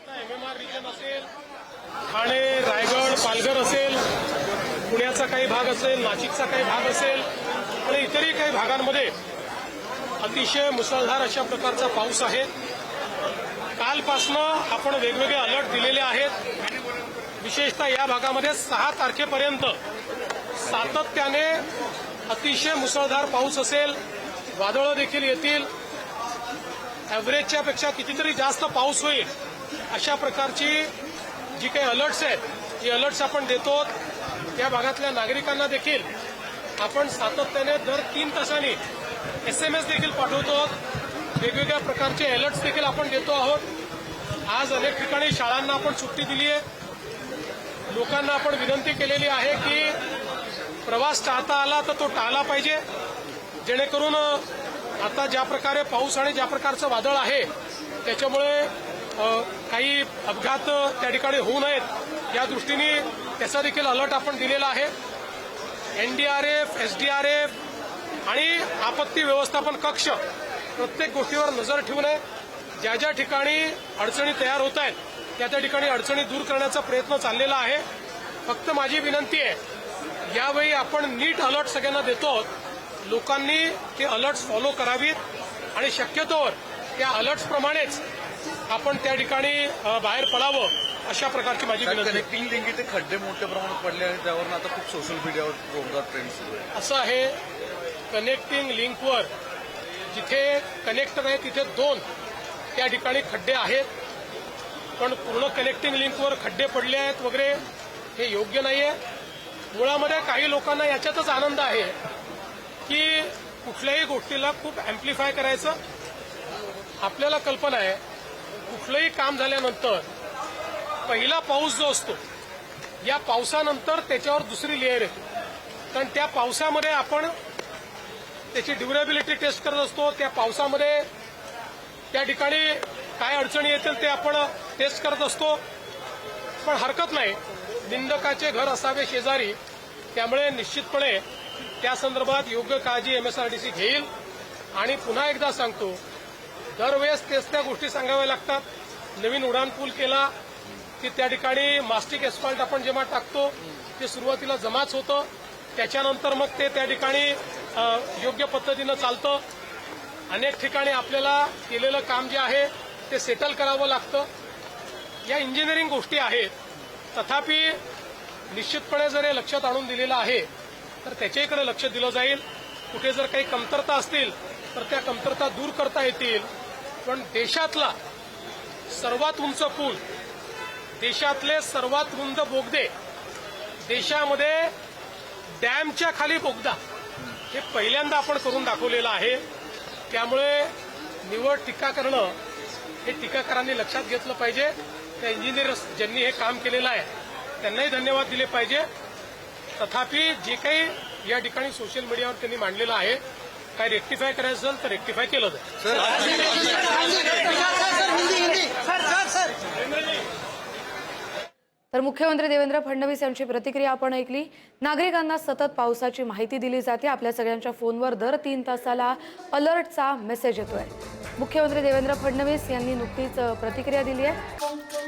MMR region असेल, ठाणे, रायगड, पालघर असेल, पुण्याचा काही भाग असेल, नाशिकचा काही भाग असेल आणि इतरही काही भागांमध्ये अतिशय मुसळधार अशा प्रकारचा पाऊस आहे. कालपासनं आपण वेगवेगळे अलर्ट दिलेले आहेत. विशेषतः या भागामध्ये 6 तारखेपर्यंत सातत्याने अतिशय मुसळधार पाऊस असेल, वादळं देखील येतील, ॲव्हरेजच्या पेक्षा कितीतरी जास्त पाऊस होईल अशा प्रकारची जी काही अलर्ट्स आहेत ही अलर्ट्स आपण देतो. त्या भागातल्या नागरिकांना देखील आपण सातत्याने दर 3 तासांनी SMS देखील पाठवतो. वेगवेगळ्या प्रकारचे अलर्ट्स देखील आपण देतो आहोत. आज अनेक ठिकाणी शाळांना आपण सुट्टी दिली आहे. लोकांना आपण विनंती केलेली आहे की प्रवास टाळता आला तर तो टाळला पाहिजे, जेणेकरून आता ज्या प्रकारे पाऊस आणि ज्या प्रकारचं वादळ आहे त्याच्यामुळे काही अपघात त्या ठिकाणी होऊ नयेत या दृष्टीने त्याचा देखील अलर्ट आपण दिलेला आहे. NDRF, SDRF आणि आपत्ती व्यवस्थापन कक्ष प्रत्येक गोष्टीवर नजर ठेवून ज्या ज्या ठिकाणी अडचणी तयार होत आहेत त्या ठिकाणी अडचणी दूर करण्याचा प्रयत्न चाललेला आहे. फक्त माझी विनंती आहे, यावेळी आपण नीट अलर्ट सगळ्यांना देतो. लोकांनी ते अलर्ट्स फॉलो करावीत आणि शक्यतोवर त्या अलर्ट्सप्रमाणेच आपण त्या ठिकाणी बाहेर पडावं अशा प्रकारची माझी विनंती. कनेक्टिंग लिंक इथे खड्डे मोठ्या प्रमाणात पडले आणि त्यावरून आता खूप सोशल मीडियावर जोरदार ट्रेंड सुरू आहे. असं आहे, कनेक्टिंग लिंकवर जिथे कनेक्टर आहे तिथे 2 त्या ठिकाणी खड्डे आहेत, पण पूर्ण कनेक्टिंग लिंकवर खड्डे पडले आहेत वगैरे हे योग्य नाहीये. मुळामध्ये काही लोकांना याच्यातच आनंद आहे की कुठल्याही गोष्टीला खूप अँप्लिफाय करायचं. आपल्याला कल्पना आहे कुठलंही काम झाल्यानंतर पहिला पाऊस जो असतो या पावसानंतर त्याच्यावर दुसरी लेअर येते, कारण त्या पावसामध्ये आपण त्याची ड्युरेबिलिटी टेस्ट करत असतो. त्या पावसामध्ये त्या ठिकाणी काय अडचणी येतील ते आपण टेस्ट करत असतो. पण हरकत नाही, निंदकाचे घर असावे शेजारी, त्यामुळे निश्चितपणे त्या संदर्भात योग्य काळजी MSRDC घेईल. आणि पुन्हा एकदा सांगतो, दरवेळेस तेच त्या गोष्टी सांगाव्या लागतात. नवीन उड्डाणपूल केला की त्या ठिकाणी मास्टिक एस्फॉल्ट आपण जेव्हा टाकतो ते सुरुवातीला जमाच होतं, त्याच्यानंतर मग ते त्या ठिकाणी योग्य पद्धतीनं चालतं. अनेक ठिकाणी आपल्याला केलेलं काम जे आहे ते सेटल करावं लागतं. या इंजिनिअरिंग गोष्टी आहेत. तथापि निश्चितपणे जर हे लक्षात आणून दिलेलं आहे तर त्याच्याकडे लक्ष दिलं जाईल. कुठे जर काही कमतरता असतील तर त्या कमतरता दूर करता येतील. पण देशातला सर्वात उंच पूल, देशातले सर्वात रुंद बोगदे, देशामध्ये डॅमच्या खाली बोगदा हे पहिल्यांदा आपण करून दाखवलेलं आहे. त्यामुळे निवड टीका करणं हे टीकाकारांनी लक्षात घेतलं पाहिजे. त्या इंजिनियर्स ज्यांनी हे काम केलेलं आहे त्यांनाही धन्यवाद दिले पाहिजे. तथापि जे काही या ठिकाणी सोशल मीडियावर त्यांनी मांडलेलं आहे, काय रेक्टिफाय करायचं असेल तर रेक्टिफाय केलं जाईल. तर मुख्यमंत्री देवेंद्र फडणवीस यांची प्रतिक्रिया आपण ऐकली. नागरिकांना सतत पावसाची माहिती दिली जाते. आपल्या सगळ्यांच्या फोनवर दर 3 तासाला अलर्टचा मेसेज येतोय. मुख्यमंत्री देवेंद्र फडणवीस यांनी नुकतीच प्रतिक्रिया दिली आहे.